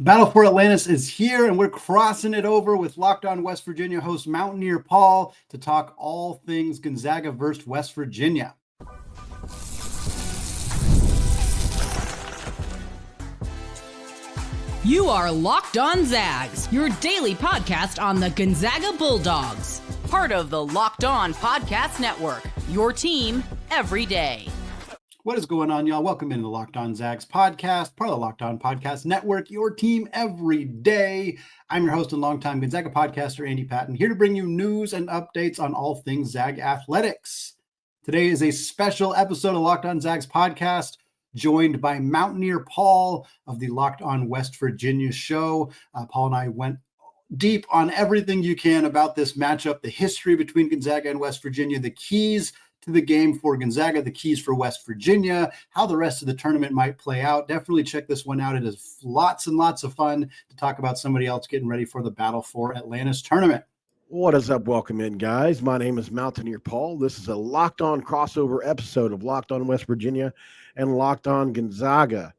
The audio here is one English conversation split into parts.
Battle for Atlantis is here, and we're crossing it over with Locked On West Virginia host Mountaineer Paul to talk all things Gonzaga versus West Virginia. You are Locked On Zags, your daily podcast on the Gonzaga Bulldogs. Part of the Locked On Podcast Network, your team every day. What is going on, y'all? Welcome into the Locked On Zags podcast, part of the Locked On Podcast Network, your team every day. I'm your host and longtime Gonzaga podcaster, Andy Patton, here to bring you news and updates on all things Zag athletics. Today is a special episode of Locked On Zags podcast, joined by Mountaineer Paul of the Locked On West Virginia show. Paul and I went deep on everything you can about this matchup, the history between Gonzaga and West Virginia, the keys to the game for Gonzaga, the keys for West Virginia, how the rest of the tournament might play out. Definitely check this one out. It is lots and lots of fun to talk about somebody else getting ready for the Battle for Atlantis tournament. What is up? Welcome in, guys. My name is Mountaineer Paul. This is a Locked On crossover episode of Locked On West Virginia and Locked On Gonzaga.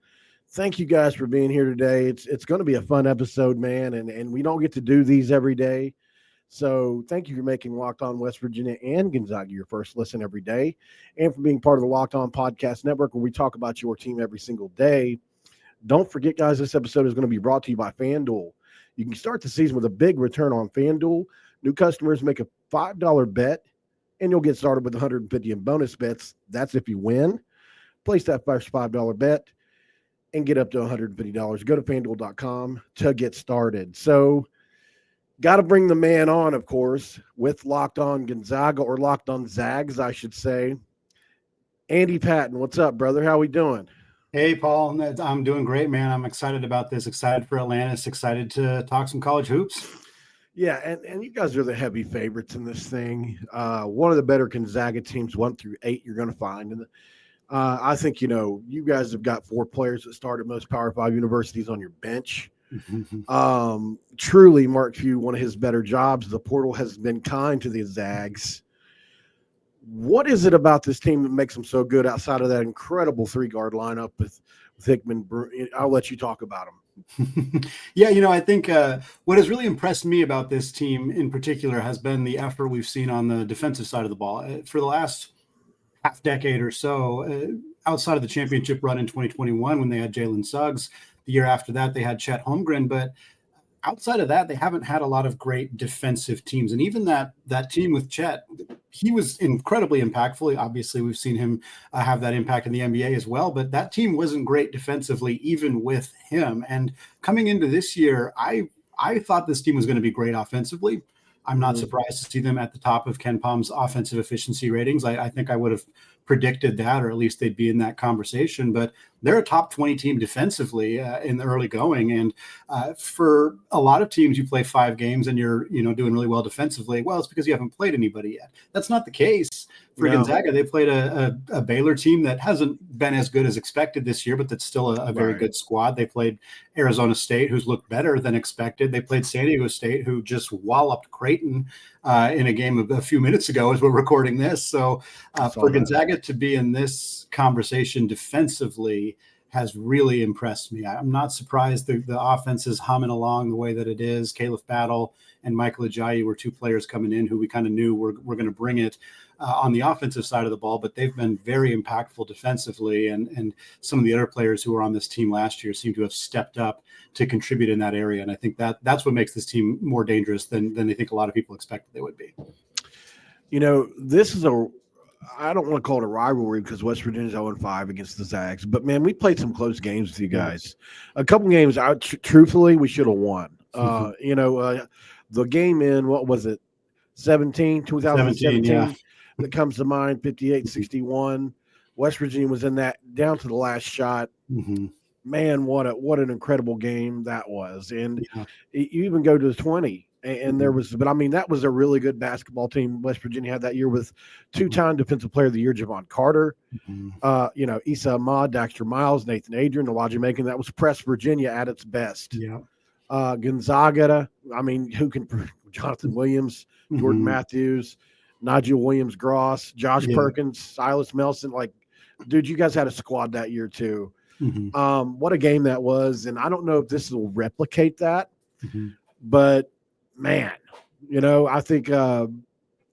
Thank you guys for being here today. It's going to be a fun episode, man, and we don't get to do these every day. So thank you for making Locked On West Virginia and Gonzaga your first listen every day, and for being part of the Locked On Podcast Network, where we talk about your team every single day. Don't forget, guys, this episode is going to be brought to you by FanDuel. You can start the season with a big return on FanDuel. New customers make a $5 bet, and you'll get started with $150 in bonus bets. That's if you win. Place that first $5 bet and get up to $150. Go to FanDuel.com to get started. So, got to bring the man on, of course, with Locked On Gonzaga, or Locked On Zags, I should say. Andy Patton, what's up, brother? How we doing? Hey, Paul. I'm doing great, man. I'm excited about this. Excited for Atlantis. Excited to talk some college hoops. Yeah, and you guys are the heavy favorites in this thing. One of the better Gonzaga teams, 1 through 8, you're going to find. And I think, you guys have got 4 players that start at most Power 5 universities on your bench. Truly, Mark Few, one of his better jobs. The portal has been kind to the Zags. What is it about this team that makes them so good outside of that incredible 3-guard lineup with Hickman? I'll let you talk about them. Yeah, I think what has really impressed me about this team in particular has been the effort we've seen on the defensive side of the ball. For the last half decade or so, outside of the championship run in 2021 when they had Jalen Suggs, the year after that, they had Chet Holmgren, but outside of that, they haven't had a lot of great defensive teams. And even that team with Chet, he was incredibly impactful. Obviously, we've seen him have that impact in the NBA as well, but that team wasn't great defensively, even with him. And coming into this year, I thought this team was going to be great offensively. I'm not surprised to see them at the top of Ken Palm's offensive efficiency ratings. I think I would have predicted that, or at least they'd be in that conversation. But they're a top 20 team defensively in the early going. And for a lot of teams, you play 5 games and you're doing really well defensively. Well, it's because you haven't played anybody yet. That's not the case for Gonzaga. They played a Baylor team that hasn't been as good as expected this year, but that's still a very good squad. They played Arizona State, who's looked better than expected. They played San Diego State, who just walloped Creighton in a game a few minutes ago as we're recording this. So for Gonzaga to be in this conversation defensively has really impressed me. I'm not surprised the offense is humming along the way that it is. Caleb Battle and Michael Ajayi were 2 players coming in who we kind of knew were going to bring it on the offensive side of the ball, but they've been very impactful defensively. And some of the other players who were on this team last year seem to have stepped up to contribute in that area. And I think that's what makes this team more dangerous than I think a lot of people expected they would be. This is I don't want to call it a rivalry because West Virginia's 0-5 against the Zags, but man, we played some close games with you guys. A couple games, truthfully, we should have won. The game in, what was it, 2017, yeah. that comes to mind, 58-61. West Virginia was in that down to the last shot. Man, what an incredible game that was. And you even go to the 20. And there was, but I mean, that was a really good basketball team West Virginia had that year with 2-time Defensive Player of the Year Javon Carter, Issa Ahmad, Daxter Miles, Nathan Adrian, Elijah Macon. That was press Virginia at its best. Gonzaga, I mean, Jonathan Williams, Jordan Matthews, Nigel Williams-Gross, Josh Perkins, Silas Melson. Like, dude, you guys had a squad that year too. What a game that was. And I don't know if this will replicate that, but man, I think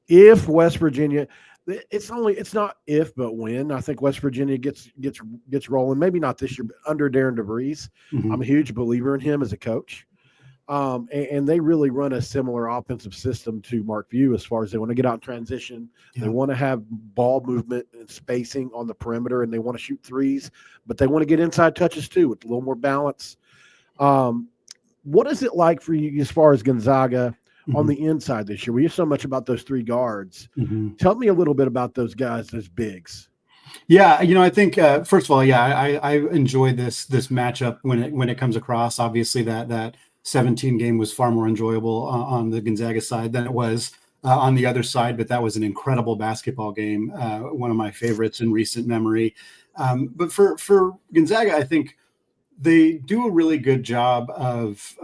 if West Virginia, it's not if, but when. I think West Virginia gets rolling. Maybe not this year, but under Darian DeVries. I'm a huge believer in him as a coach. And they really run a similar offensive system to Mark View as far as they want to get out in transition. Yeah. They want to have ball movement and spacing on the perimeter, and they want to shoot threes, but they want to get inside touches too with a little more balance. What is it like for you as far as Gonzaga on the inside this year? We hear so much about those three guards. Tell me a little bit about those guys, those bigs. Yeah, I think first of all, I enjoy this matchup when it comes across. Obviously, that 17 game was far more enjoyable on the Gonzaga side than it was on the other side, but that was an incredible basketball game, one of my favorites in recent memory. But for Gonzaga, I think they do a really good job of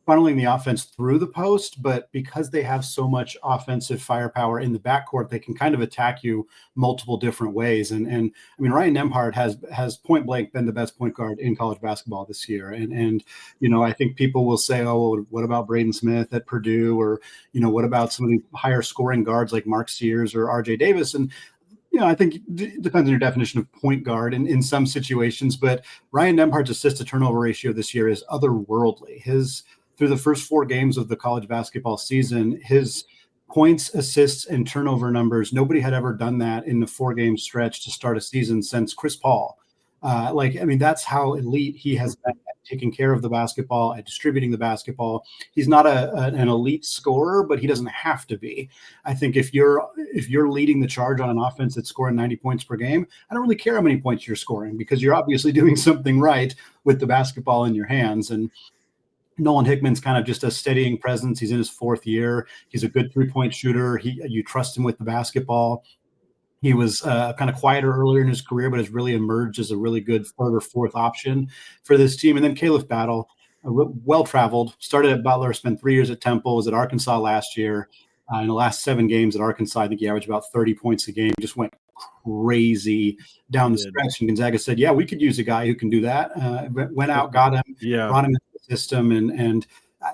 funneling the offense through the post, but because they have so much offensive firepower in the backcourt, they can kind of attack you multiple different ways. And I mean, Ryan Nembhard has point blank been the best point guard in college basketball this year. And I think people will say, oh, well, what about Braden Smith at Purdue? Or, what about some of the higher scoring guards like Mark Sears or RJ Davis? And I think it depends on your definition of point guard in some situations, but Ryan Nembhard's assist to turnover ratio this year is otherworldly. Through the first 4 games of the college basketball season, his points, assists, and turnover numbers, nobody had ever done that in the 4-game stretch to start a season since Chris Paul. That's how elite he has been at taking care of the basketball, at distributing the basketball. He's not an elite scorer, but he doesn't have to be. I think if you're leading the charge on an offense that's scoring 90 points per game, I don't really care how many points you're scoring because you're obviously doing something right with the basketball in your hands. And Nolan Hickman's kind of just a steadying presence. He's in his 4th year. He's a good 3-point shooter. You trust him with the basketball. He was kind of quieter earlier in his career, but has really emerged as a really good 3rd or 4th option for this team. And then Caleb Battle, well-traveled, started at Butler, spent 3 years at Temple, was at Arkansas last year. In the last 7 games at Arkansas, I think he averaged about 30 points a game, just went crazy down the stretch. And Gonzaga said, yeah, we could use a guy who can do that. Went out, got him, brought him into the system, and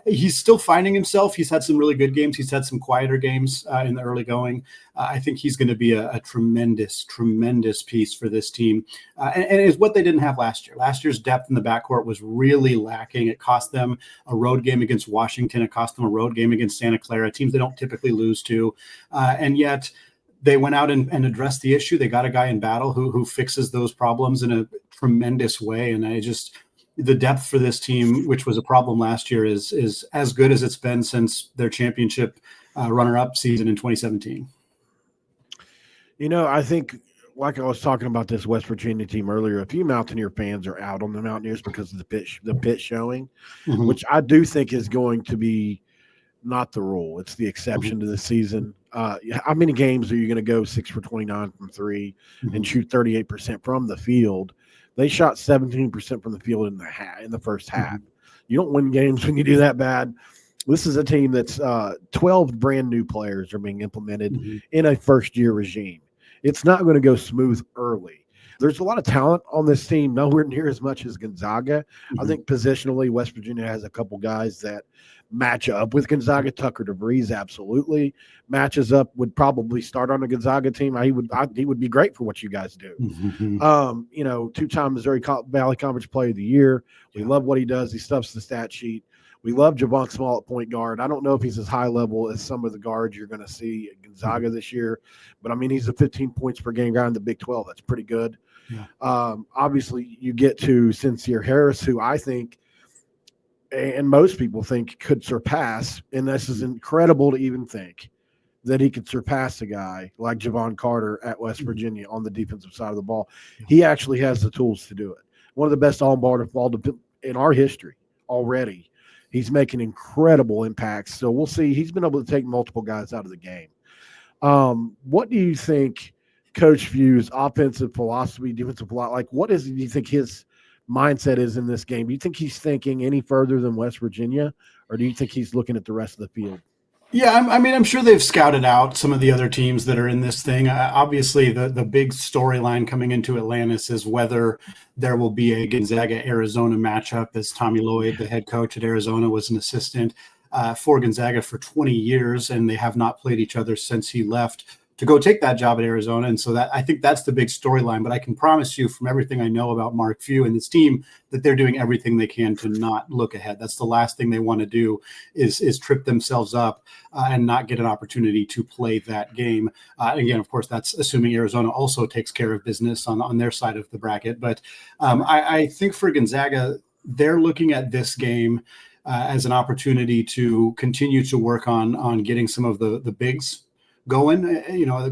he's still finding himself. He's had some really good games. He's had some quieter games in the early going. I think he's going to be a tremendous, tremendous piece for this team. And it's what they didn't have last year. Last year's depth in the backcourt was really lacking. It cost them a road game against Washington. It cost them a road game against Santa Clara, teams they don't typically lose to. And yet they went out and addressed the issue. They got a guy in Battle who fixes those problems in a tremendous way. And the depth for this team, which was a problem last year, is as good as it's been since their championship runner-up season in 2017. I think, like I was talking about this West Virginia team earlier, a few Mountaineer fans are out on the Mountaineers because of the pitch showing, which I do think is going to be not the rule. It's the exception to the season. How many games are you going to go 6 for 29 from 3 and shoot 38% from the field? They shot 17% from the field in the first half. You don't win games when you do that bad. This is a team that's 12 brand new players are being implemented in a first-year regime. It's not going to go smooth early. There's a lot of talent on this team, nowhere near as much as Gonzaga. I think positionally, West Virginia has a couple guys that match up with Gonzaga. Tucker DeVries absolutely matches up, would probably start on a Gonzaga team. He would be great for what you guys do. 2-time Missouri Valley Conference Player of the Year. We love what he does. He stuffs the stat sheet. We love Javon Small at point guard. I don't know if he's as high level as some of the guards you're going to see at Gonzaga this year, but I mean, he's a 15 points per game guy in the Big 12. That's pretty good. Yeah. Obviously, you get to Sincere Harris, who I think, and most people think, could surpass, and this is incredible to even think, that he could surpass a guy like Javon Carter at West Virginia on the defensive side of the ball. He actually has the tools to do it. One of the best all-ball in our history already. He's making incredible impacts. So we'll see. He's been able to take multiple guys out of the game. What do you think Coach View's offensive philosophy, defensive philosophy, do you think his mindset is in this game? Do you think he's thinking any further than West Virginia, or do you think he's looking at the rest of the field? Yeah, I'm sure they've scouted out some of the other teams that are in this thing. Obviously, the big storyline coming into Atlantis is whether there will be a Gonzaga-Arizona matchup, as Tommy Lloyd, the head coach at Arizona, was an assistant for Gonzaga for 20 years, and they have not played each other since he left to go take that job at Arizona. And so that I think that's the big storyline. But I can promise you, from everything I know about Mark Few and this team, that they're doing everything they can to not look ahead. That's the last thing they want to do is trip themselves up and not get an opportunity to play that game. Again, of course, that's assuming Arizona also takes care of business on their side of the bracket. But I think for Gonzaga, they're looking at this game as an opportunity to continue to work on getting some of the bigs going.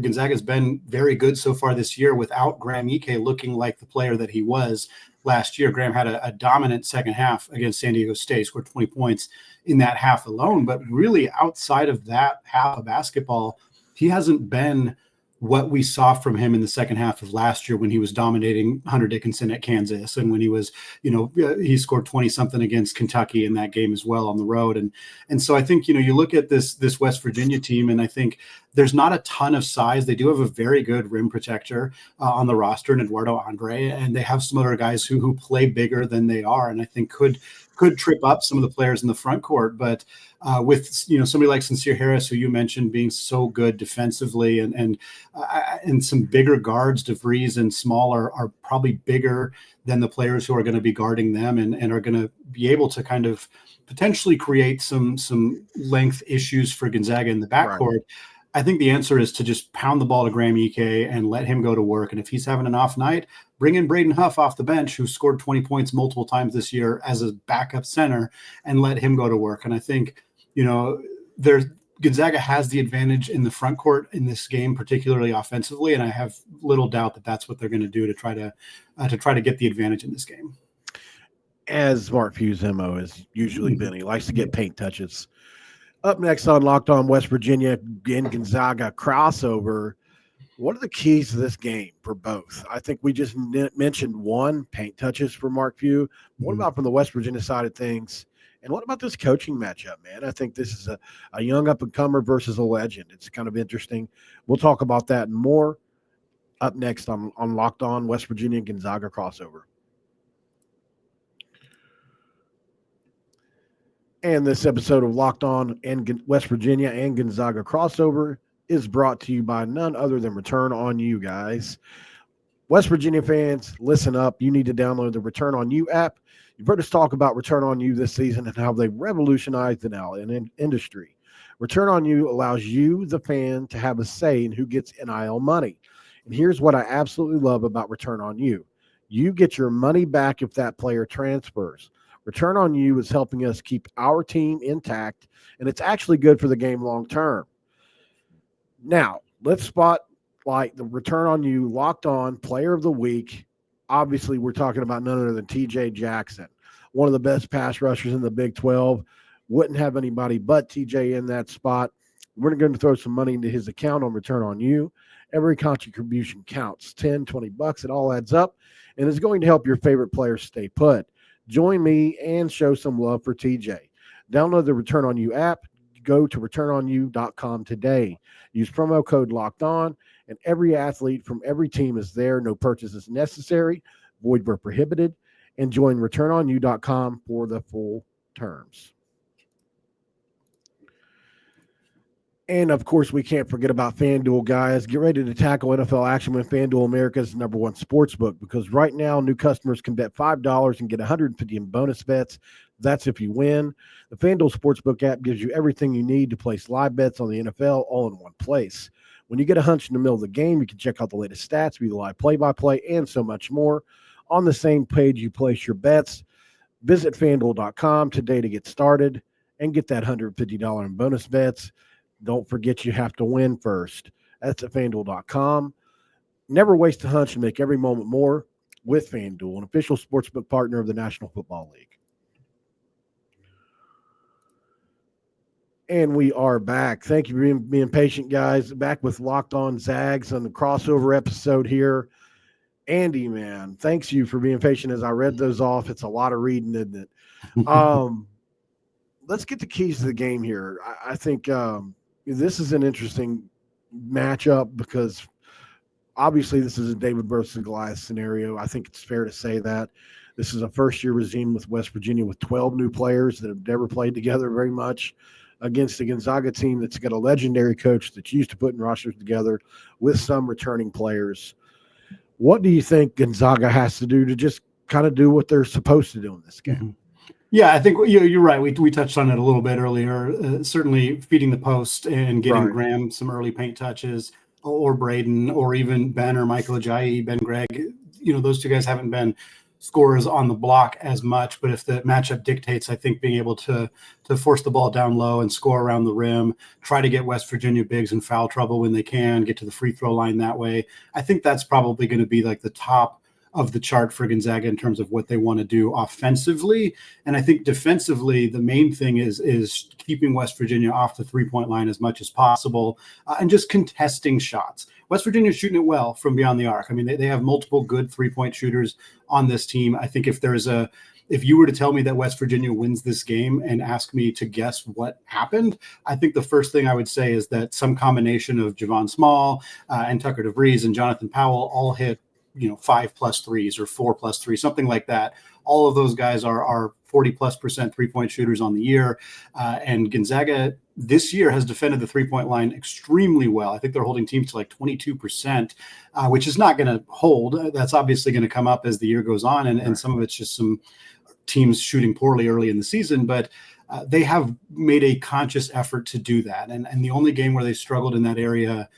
Gonzaga's been very good so far this year without Graham Ike looking like the player that he was last year. Graham had a dominant second half against San Diego State, scored 20 points in that half alone. But really, outside of that half of basketball, he hasn't been what we saw from him in the second half of last year when he was dominating Hunter Dickinson at Kansas, and when he was, he scored 20 something against Kentucky in that game as well on the road. And so I think, you look at this West Virginia team, and I think there's not a ton of size. They do have a very good rim protector on the roster, in Eduardo Andre, and they have some other guys who play bigger than they are, and I think could trip up some of the players in the front court. But with somebody like Sincere Harris, who you mentioned being so good defensively, and some bigger guards, DeVries and Small are probably bigger than the players who are going to be guarding them, and are going to be able to kind of potentially create some length issues for Gonzaga in the backcourt. Right. I think the answer is to just pound the ball to Graham Ike and let him go to work. And if he's having an off night, bring in Braden Huff off the bench, who scored 20 points multiple times this year as a backup center, and let him go to work. And I think, Gonzaga has the advantage in the front court in this game, particularly offensively. And I have little doubt that that's what they're going to do to try to get the advantage in this game. As Mark Few's MO has usually been, he likes to get paint touches. Up next on Locked On West Virginia and Gonzaga crossover, what are the keys to this game for both? I think we just mentioned one, paint touches for Mark Few. What about from the West Virginia side of things? And what about this coaching matchup, man? I think this is a young up-and-comer versus a legend. It's kind of interesting. We'll talk about that and more up next on Locked On West Virginia and Gonzaga crossover. And this episode of Locked On and West Virginia and Gonzaga crossover is brought to you by none other than Return On You, guys. West Virginia fans, listen up. You need to download the Return On You app. You've heard us talk about Return On You this season and how they revolutionized the NIL industry. Return On You allows you, the fan, to have a say in who gets NIL money. And here's what I absolutely love about Return On You. You get your money back if that player transfers. Return On You is helping us keep our team intact, and it's actually good for the game long term. Now, let's spotlight the Return On You Locked On Player of the Week. Obviously, we're talking about none other than TJ Jackson, one of the best pass rushers in the Big 12. Wouldn't have anybody but TJ in that spot. We're going to throw some money into his account on Return On You. Every contribution counts, $10, $20. It all adds up, and it's going to help your favorite players stay put. Join me and show some love for TJ. Download the Return On You app. Go to returnonyou.com today. Use promo code Locked On, and every athlete from every team is there. No purchase is necessary. Void where prohibited. And join returnonyou.com for the full terms. And, of course, we can't forget about FanDuel, guys. Get ready to tackle NFL action with FanDuel, America's #1 sportsbook, because right now new customers can bet $5 and get $150 in bonus bets. That's if you win. The FanDuel Sportsbook app gives you everything you need to place live bets on the NFL all in one place. When you get a hunch in the middle of the game, you can check out the latest stats, view the live play-by-play, and so much more. On the same page you place your bets, visit FanDuel.com today to get started and get that $150 in bonus bets. Don't forget you have to win first. That's at FanDuel.com. Never waste a hunch and make every moment more with FanDuel, an official sportsbook partner of the National Football League. And we are back. Thank you for being patient, guys. Back with Locked On Zags on the crossover episode here. Andy, man, thanks you for being patient as I read those off. It's a lot of reading, isn't it? let's get the keys to the game here. I think this is an interesting matchup because obviously this is a David versus Goliath scenario. I think it's fair to say that. This is a first-year regime with West Virginia with 12 new players that have never played together very much against the Gonzaga team that's got a legendary coach that's used to putting rosters together with some returning players. What do you think Gonzaga has to do to just kind of do what they're supposed to do in this game? Mm-hmm. Yeah, I think you're right. We touched on it a little bit earlier. Certainly feeding the post and getting Graham some early paint touches, or Braden, or even Ben or Michael Ajayi, Ben Gregg. Those two guys haven't been scorers on the block as much, but if the matchup dictates, I think being able to force the ball down low and score around the rim, try to get West Virginia bigs in foul trouble when they can, get to the free throw line that way. I think that's probably going to be like the top of the chart for Gonzaga in terms of what they want to do offensively. And I think defensively, the main thing is keeping West Virginia off the three-point line as much as possible and just contesting shots. West Virginia's shooting it well from beyond the arc. I mean, they have multiple good three-point shooters on this team. I think if you were to tell me that West Virginia wins this game and ask me to guess what happened, I think the first thing I would say is that some combination of Javon Small and Tucker DeVries and Jonathan Powell all hit 5+ threes or 4+ threes, something like that. All of those guys are 40+% three-point shooters on the year. And Gonzaga this year has defended the three-point line extremely well. I think they're holding teams to like 22%, which is not going to hold. That's obviously going to come up as the year goes on. And some of it's just some teams shooting poorly early in the season, but they have made a conscious effort to do that. And the only game where they struggled in that area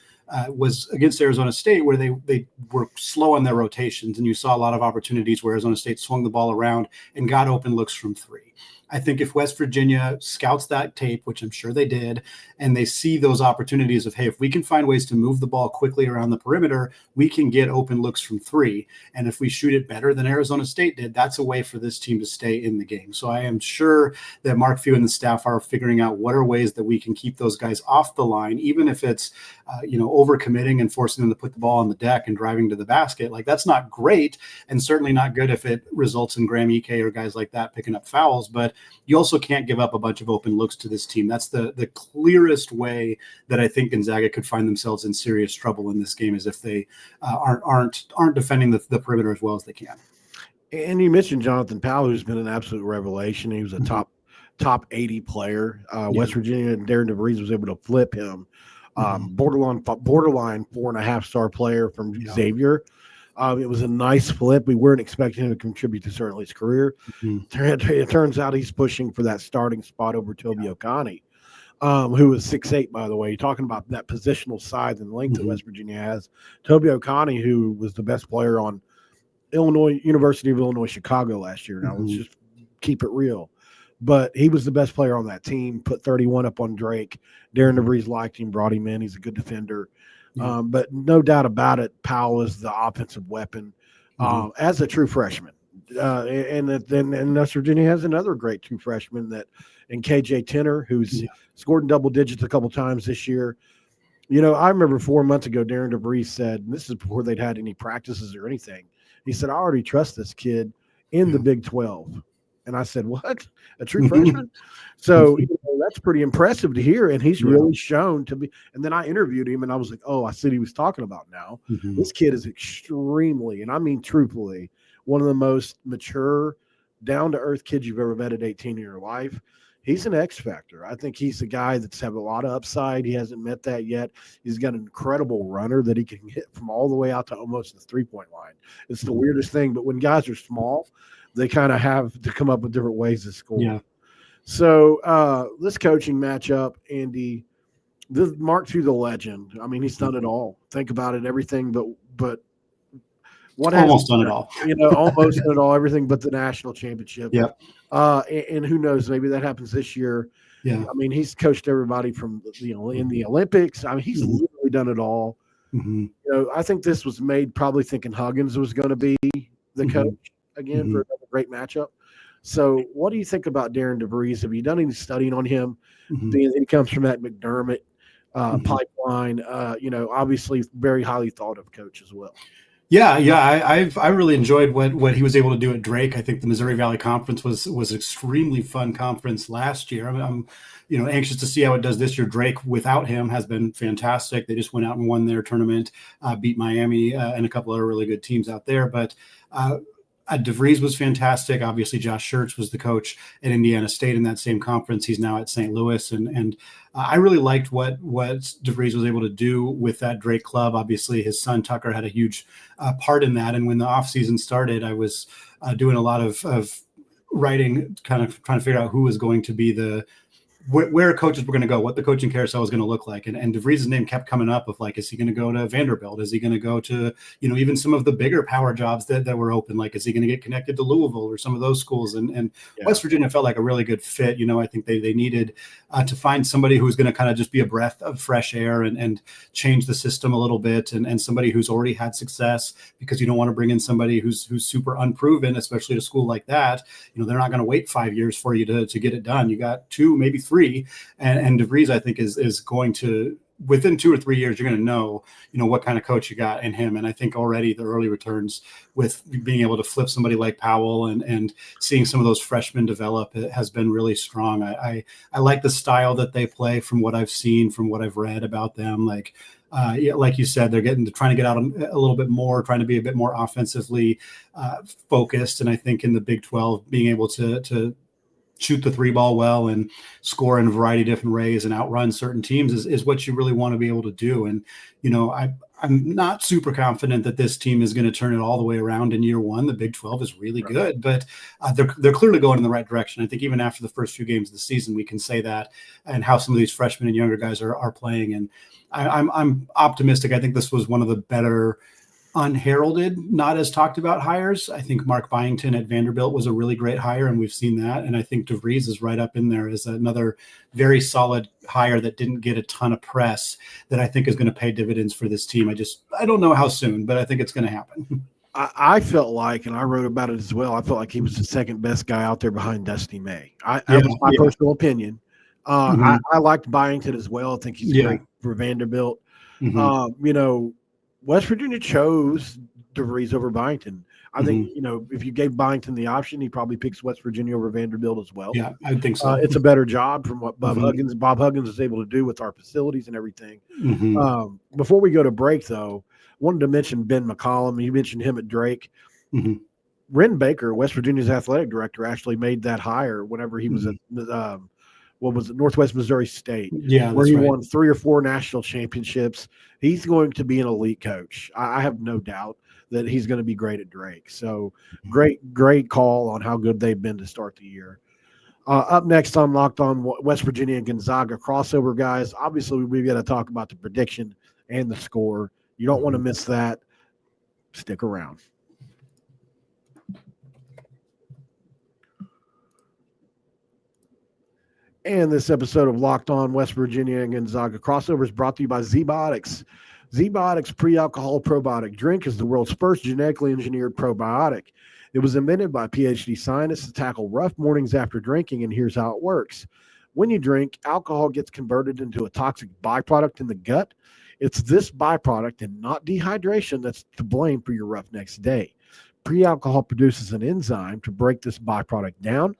was against Arizona State, where they were slow on their rotations, and you saw a lot of opportunities where Arizona State swung the ball around and got open looks from three. I think if West Virginia scouts that tape, which I'm sure they did, and they see those opportunities of, hey, if we can find ways to move the ball quickly around the perimeter, we can get open looks from three. And if we shoot it better than Arizona State did, that's a way for this team to stay in the game. So I am sure that Mark Few and the staff are figuring out what are ways that we can keep those guys off the line, even if it's, overcommitting and forcing them to put the ball on the deck and driving to the basket. Like, that's not great, and certainly not good if it results in Graham Ike or guys like that picking up fouls. But you also can't give up a bunch of open looks to this team. That's the clearest way that I think Gonzaga could find themselves in serious trouble in this game, is if they aren't defending the perimeter as well as they can. And you mentioned Jonathan Powell, who's been an absolute revelation. He was a top 80 player. West Virginia and Darian DeVries was able to flip him. Borderline 4.5-star player from Xavier. It was a nice flip. We weren't expecting him to contribute to certainly his career. It turns out he's pushing for that starting spot over Toby Okani, who is 6'8", by the way. You're talking about that positional size and length that West Virginia has. Toby Okani, who was the best player on University of Illinois Chicago last year. Now, let's just keep it real. But he was the best player on that team, put 31 up on Drake. Darian DeVries liked him, brought him in. He's a good defender. But no doubt about it, Powell is the offensive weapon as a true freshman. And West Virginia has another great true freshman in KJ Tenner, who's scored in double digits a couple times this year. I remember 4 months ago, Darian DeVries said, and this is before they'd had any practices or anything, he said, I already trust this kid in the Big 12. And I said, what? A true freshman? So that's pretty impressive to hear. And he's really shown to be. And then I interviewed him and I was like, oh, I see what he was talking about now. This kid is extremely, and I mean truthfully, one of the most mature, down-to-earth kids you've ever met at 18 in your life. He's an X factor. I think he's a guy that's have a lot of upside. He hasn't met that yet. He's got an incredible runner that he can hit from all the way out to almost the three-point line. It's the weirdest thing. But when guys are small, they kind of have to come up with different ways to score. Yeah. So this coaching matchup, Andy, this Mark Few, the legend. I mean, he's done it all. Think about it, everything but what almost done it all. Almost done it all, everything but the national championship. Yeah. And who knows, maybe that happens this year. Yeah. I mean, he's coached everybody from in the Olympics. I mean, he's literally done it all. I think this was made probably thinking Huggins was going to be the coach again for another great matchup. So what do you think about Darian DeVries? Have you done any studying on him? Being that he comes from that McDermott pipeline, obviously very highly thought of coach as well. Yeah. I really enjoyed what he was able to do at Drake. I think the Missouri Valley Conference was extremely fun conference last year. I'm anxious to see how it does this year. Drake without him has been fantastic. They just went out and won their tournament, beat Miami and a couple other really good teams out there. But DeVries was fantastic. Obviously, Josh Schertz was the coach at Indiana State in that same conference. He's now at St. Louis, and I really liked what DeVries was able to do with that Drake club. Obviously, his son Tucker had a huge part in that. And when the offseason started, I was doing a lot of writing, kind of trying to figure out who was going to be where coaches were going to go, what the coaching carousel was going to look like. And DeVries' name kept coming up of like, is he going to go to Vanderbilt? Is he going to go to, even some of the bigger power jobs that were open? Like, is he going to get connected to Louisville or some of those schools? And West Virginia felt like a really good fit. I think they needed to find somebody who's going to kind of just be a breath of fresh air and change the system a little bit. And somebody who's already had success, because you don't want to bring in somebody who's super unproven, especially at a school like that. They're not going to wait 5 years for you to get it done. You got 2, maybe 3. And DeVries, I think, is going to, within 2 or 3 years, you're going to know what kind of coach you got in him. And I think already the early returns with being able to flip somebody like Powell and seeing some of those freshmen develop, it has been really strong. I like the style that they play from what I've seen, from what I've read about them. Like you said, they're trying to get out a little bit more, trying to be a bit more offensively focused. And I think in the Big 12, being able to shoot the 3 ball well and score in a variety of different ways and outrun certain teams is what you really want to be able to do. And, I'm not super confident that this team is going to turn it all the way around in year one. The Big 12 is really good, but they're clearly going in the right direction. I think even after the first few games of the season, we can say that, and how some of these freshmen and younger guys are playing. And I'm optimistic. I think this was one of the better unheralded, not as talked about hires. I think Mark Byington at Vanderbilt was a really great hire, and we've seen that. And I think DeVries is right up in there as another very solid hire that didn't get a ton of press that I think is going to pay dividends for this team. I don't know how soon, but I think it's going to happen. I felt like, and I wrote about it as well, I felt like he was the second best guy out there behind Dusty May. That was my personal opinion. I liked Byington as well. I think he's great for Vanderbilt. West Virginia chose DeVries over Byington. I think, if you gave Byington the option, he probably picks West Virginia over Vanderbilt as well. Yeah, I think so. It's a better job from what Bob Huggins is able to do with our facilities and everything. Before we go to break, though, I wanted to mention Ben McCollum. You mentioned him at Drake. Ren Baker, West Virginia's athletic director, actually made that hire whenever he was at Northwest Missouri State, where he won 3 or 4 national championships. He's going to be an elite coach. I have no doubt that he's going to be great at Drake. So great call on how good they've been to start the year. Up next on Locked On West Virginia and Gonzaga crossover, guys. Obviously, we've got to talk about the prediction and the score. You don't want to miss that. Stick around. And this episode of Locked On West Virginia and Gonzaga crossover is brought to you by Zbiotics. Zbiotics pre-alcohol probiotic drink is the world's first genetically engineered probiotic. It was invented by PhD scientists to tackle rough mornings after drinking, and here's how it works. When you drink, alcohol gets converted into a toxic byproduct in the gut. It's this byproduct and not dehydration that's to blame for your rough next day. Pre-alcohol produces an enzyme to break this byproduct down.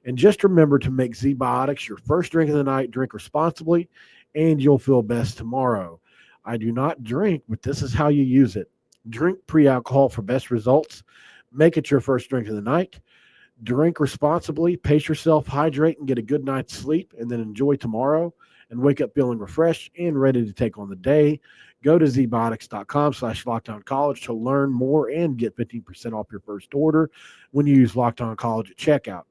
And just remember to make Zbiotics your first drink of the night. Drink responsibly, and you'll feel best tomorrow. I do not drink, but this is how you use it. Drink pre-alcohol for best results. Make it your first drink of the night. Drink responsibly, pace yourself, hydrate, and get a good night's sleep, and then enjoy tomorrow and wake up feeling refreshed and ready to take on the day. Go to zbiotics.com/LockedOnCollege to learn more and get 15% off your first order when you use Locked On College at checkout.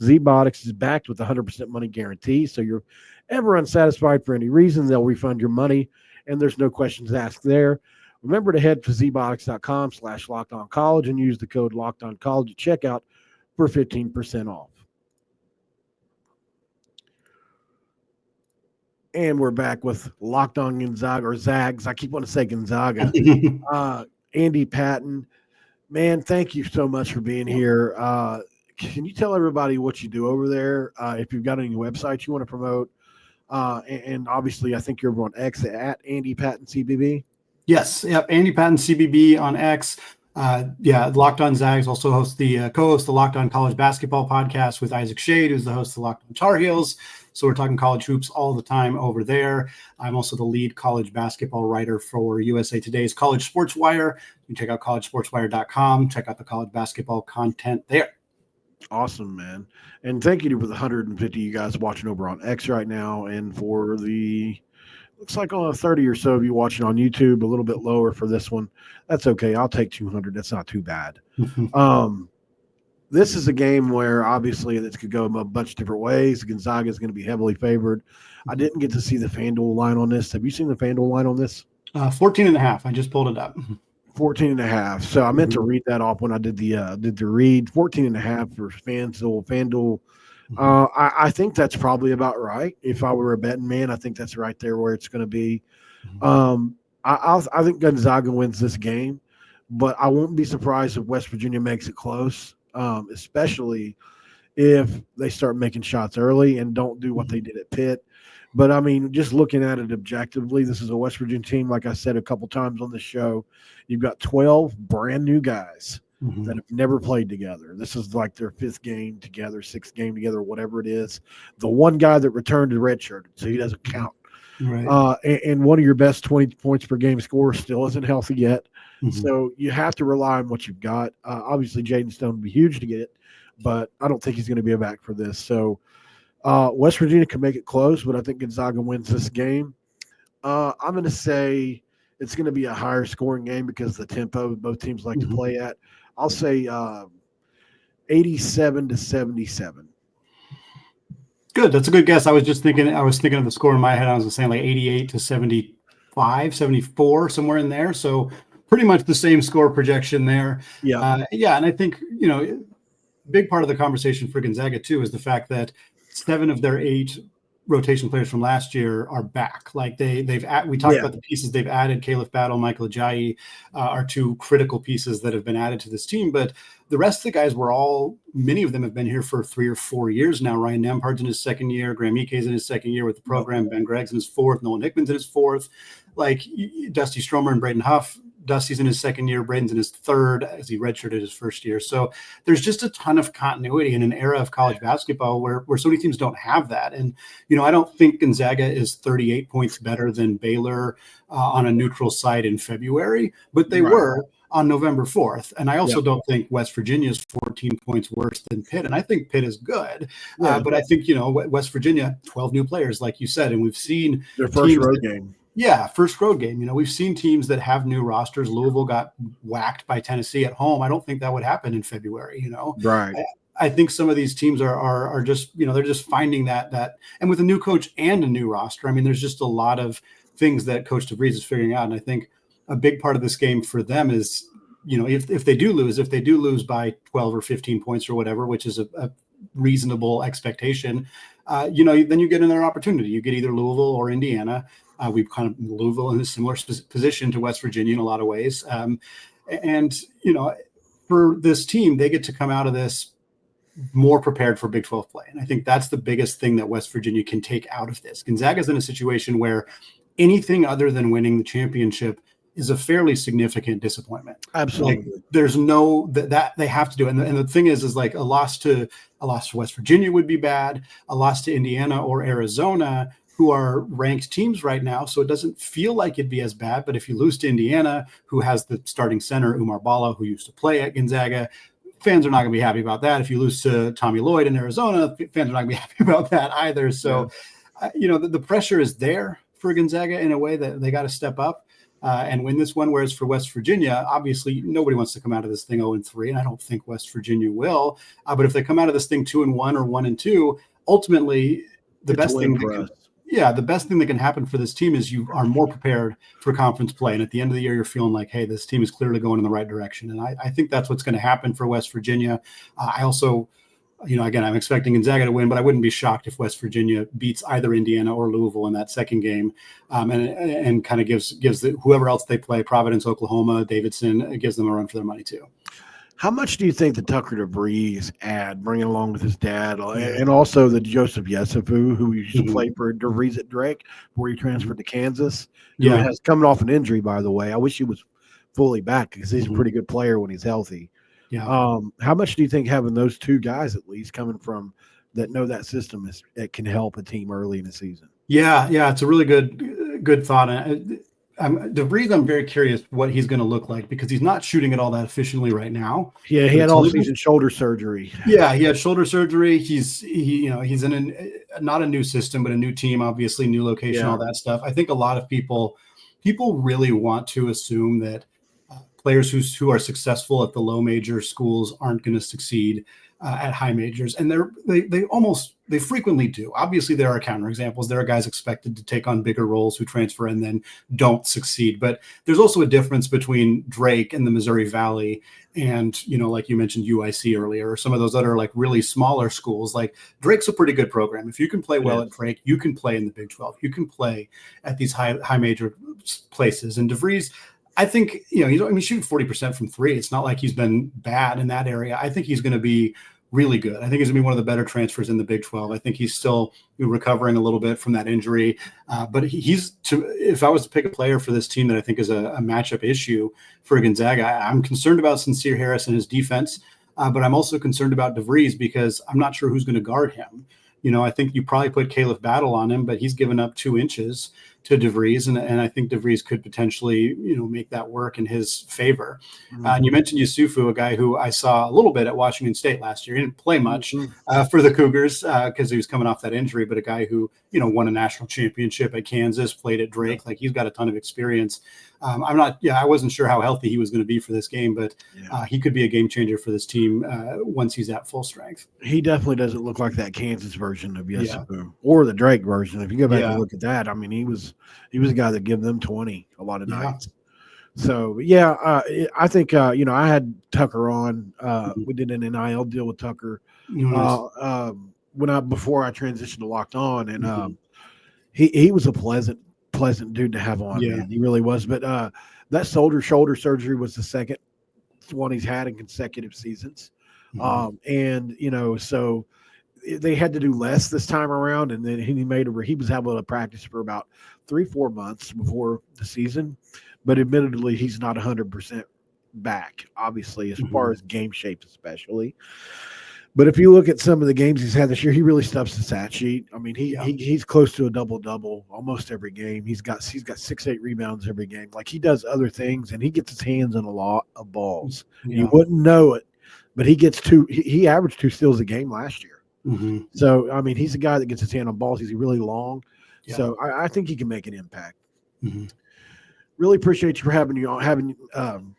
Zbiotics is backed with a 100% money guarantee, so you're ever unsatisfied for any reason, they'll refund your money, and there's no questions asked there. Remember to head to zbiotics.com/LockedOnCollege and use the code LockedOnCollege at checkout for 15% off. And we're back with Locked On Gonzaga, or Zags. I keep wanting to say Gonzaga. Andy Patton, man, thank you so much for being here. Can you tell everybody what you do over there? If you've got any websites you want to promote, and obviously I think you're over on X at Andy Patton CBB. Yes. Yep. Andy Patton, CBB on X. Locked On Zags also hosts co-host the Locked On College Basketball podcast with Isaac Shade, who's the host of the Locked On Tar Heels. So we're talking college hoops all the time over there. I'm also the lead college basketball writer for USA Today's College Sports Wire. You can check out collegesportswire.com. Check out the college basketball content there. Awesome, man. And thank you to the 150 you guys watching over on X right now, and for the looks like on 30 or so of you watching on YouTube, a little bit lower for this one. That's okay. I'll take 200. That's not too bad. This is a game where obviously this could go a bunch of different ways. Gonzaga is going to be heavily favored. I didn't get to see the FanDuel line on this. Have you seen the FanDuel line on this? 14.5. I just pulled it up. 14.5. So I meant to read that off when I did the read. 14.5 for FanDuel. I think that's probably about right. If I were a betting man, I think that's right there where it's going to be. I think Gonzaga wins this game, but I won't be surprised if West Virginia makes it close, especially if they start making shots early and don't do what they did at Pitt. But, I mean, just looking at it objectively, this is a West Virginia team, like I said a couple times on the show. You've got 12 brand-new guys that have never played together. This is like their fifth game together, sixth game together, whatever it is. The one guy that returned to redshirt, so he doesn't count. Right. And one of your best 20 points per game scorers still isn't healthy yet. So you have to rely on what you've got. Obviously, Jaden Stone would be huge to get it, but I don't think he's going to be a back for this. So West Virginia can make it close, but I think Gonzaga wins this game. I'm going to say it's going to be a higher scoring game because of the tempo both teams like to play at. I'll say 87-77. Good. That's a good guess. I was thinking of the score in my head. I was saying like 88-75, 74, somewhere in there. So pretty much the same score projection there. Yeah. And I think, a big part of the conversation for Gonzaga too is the fact that 7 of their 8 rotation players from last year are back. Like we talked about the pieces they've added. Caleb Battle, Michael Ajayi are 2 critical pieces that have been added to this team. But the rest of the guys many of them have been here for 3 or 4 years now. Ryan Nembhard's in his second year. Graham Ike's in his second year with the program. Ben Gregg's in his 4th. Nolan Hickman's in his 4th. Like Dusty Stromer and Braden Huff. Dusty's in his second year. Braden's in his 3rd as he redshirted his first year. So there's just a ton of continuity in an era of college basketball where so many teams don't have that. And, I don't think Gonzaga is 38 points better than Baylor on a neutral site in February, but they were on November 4th. And I also don't think West Virginia is 14 points worse than Pitt. And I think Pitt is good. But I think, West Virginia, 12 new players, like you said, and we've seen their first road game. Yeah, first road game. We've seen teams that have new rosters. Louisville got whacked by Tennessee at home. I don't think that would happen in February, Right. I think some of these teams are just, they're just finding that. And with a new coach and a new roster, I mean, there's just a lot of things that Coach DeVries is figuring out. And I think a big part of this game for them is, if they do lose by 12 or 15 points or whatever, which is a reasonable expectation, then you get another opportunity. You get either Louisville or Indiana. We've kind of Louisville in a similar position to West Virginia in a lot of ways. For this team, they get to come out of this more prepared for Big 12 play. And I think that's the biggest thing that West Virginia can take out of this. Gonzaga's in a situation where anything other than winning the championship is a fairly significant disappointment. Absolutely. Like, there's no that they have to do. And the thing is like a loss to West Virginia would be bad. A loss to Indiana or Arizona, who are ranked teams right now. So it doesn't feel like it'd be as bad. But if you lose to Indiana, who has the starting center, Umar Bala, who used to play at Gonzaga, fans are not going to be happy about that. If you lose to Tommy Lloyd in Arizona, fans are not going to be happy about that either. So, the pressure is there for Gonzaga in a way that they got to step up and win this one. Whereas for West Virginia, obviously nobody wants to come out of this thing 0-3, and I don't think West Virginia will. But if they come out of this thing 2-1 or 1-2, ultimately the best thing that can happen for this team is you are more prepared for conference play. And at the end of the year, you're feeling like, hey, this team is clearly going in the right direction. And I think that's what's going to happen for West Virginia. I also, again, I'm expecting Gonzaga to win, but I wouldn't be shocked if West Virginia beats either Indiana or Louisville in that second game, and kind of gives whoever else they play, Providence, Oklahoma, Davidson, it gives them a run for their money too. How much do you think the Tucker DeVries add, bringing along with his dad, and also the Joseph Yesufu, who used to play for DeVries at Drake, where he transferred to Kansas, who has coming off an injury, by the way. I wish he was fully back because he's a pretty good player when he's healthy. Yeah. How much do you think having those two guys at least coming from that know that system it can help a team early in the season? Yeah, it's a really good thought. DeVries, I'm very curious what he's going to look like because he's not shooting it all that efficiently right now. Yeah, he had all-season shoulder surgery. Yeah, he had shoulder surgery. He's in not a new system, but a new team, obviously, new location, all that stuff. I think a lot of people really want to assume that players who are successful at the low major schools aren't going to succeed at high majors, and they frequently do. Obviously, there are counterexamples. There are guys expected to take on bigger roles who transfer and then don't succeed. But there's also a difference between Drake and the Missouri Valley and, like you mentioned, UIC earlier, or some of those other like really smaller schools. Like Drake's a pretty good program. If you can play well at Drake, you can play in the Big 12. You can play at these high major places. And DeVries, I think, he's shooting 40% from three. It's not like he's been bad in that area. I think he's going to be really good. I think he's going to be one of the better transfers in the Big 12. I think he's still recovering a little bit from that injury. But if I was to pick a player for this team that I think is a matchup issue for Gonzaga, I'm concerned about Sincere Harris and his defense. But I'm also concerned about DeVries because I'm not sure who's going to guard him. I think you probably put Caleb Battle on him, but he's given up 2 inches to DeVries, and I think DeVries could potentially, make that work in his favor. And you mentioned Yusufu, a guy who I saw a little bit at Washington State last year. He didn't play much for the Cougars because he was coming off that injury, but a guy who, won a national championship at Kansas, played at Drake. Like he's got a ton of experience. I wasn't sure how healthy he was going to be for this game, but he could be a game changer for this team once he's at full strength. He definitely doesn't look like that Kansas version of Yesufu or the Drake version. If you go back and look at that, I mean, he was a guy that gave them 20 a lot of nights. So I think I had Tucker on. We did an NIL deal with Tucker before I transitioned to Locked On, and he was a pleasant dude to have on. Man. He really was. But that shoulder surgery was the second one he's had in consecutive seasons. So they had to do less this time around, and then he was able to practice for about 3-4 months before the season. But admittedly, he's not 100% back, obviously, as far as game shape especially. But if you look at some of the games he's had this year, he really stuffs the stat sheet. I mean, he's close to a double-double almost every game. He's got 6-8 rebounds every game. Like he does other things, and he gets his hands on a lot of balls. You wouldn't know it, but he gets he averaged 2 steals a game last year. So, I mean, he's a guy that gets his hand on balls. He's really long. So I think he can make an impact. Really appreciate you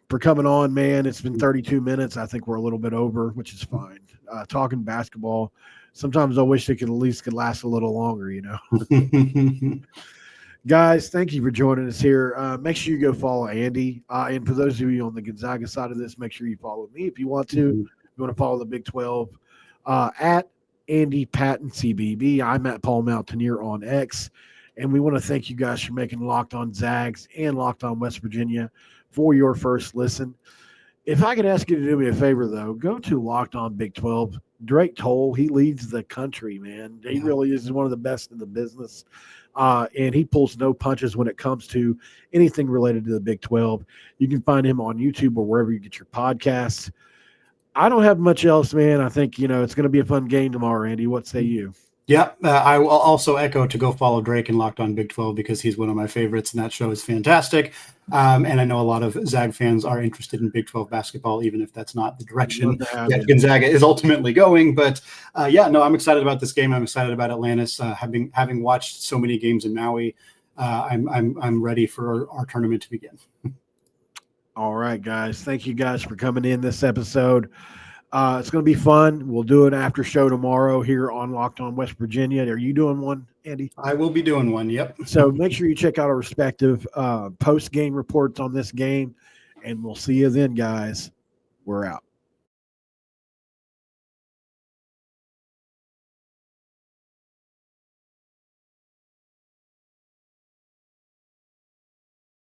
for coming on, man. It's been 32 minutes. I think we're a little bit over, which is fine. Talking basketball, sometimes I wish it could last a little longer, Guys, thank you for joining us here. Make sure you go follow Andy. And for those of you on the Gonzaga side of this, make sure you follow me if you want to. If you want to follow the Big 12 at Andy Patton CBB. I'm at Paul Mountaineer on X. And we want to thank you guys for making Locked On Zags and Locked On West Virginia for your first listen. If I could ask you to do me a favor, though, go to Locked On Big 12. Drake Toll, he leads the country, man. He really is one of the best in the business. And he pulls no punches when it comes to anything related to the Big 12. You can find him on YouTube or wherever you get your podcasts. I don't have much else, man. I think, it's going to be a fun game tomorrow, Andy. What say you? Yeah, I will also echo to go follow Drake and Locked On Big 12 because he's one of my favorites, and that show is fantastic. And I know a lot of Zag fans are interested in Big 12 basketball, even if that's not the direction that Gonzaga is ultimately going. But I'm excited about this game. I'm excited about Atlantis. Having watched so many games in Maui, I'm ready for our tournament to begin. All right, guys. Thank you guys for coming in this episode. It's going to be fun. We'll do an after show tomorrow here on Locked On West Virginia. Are you doing one, Andy? I will be doing one. Yep. So make sure you check out our respective post-game reports on this game, and we'll see you then, guys. We're out.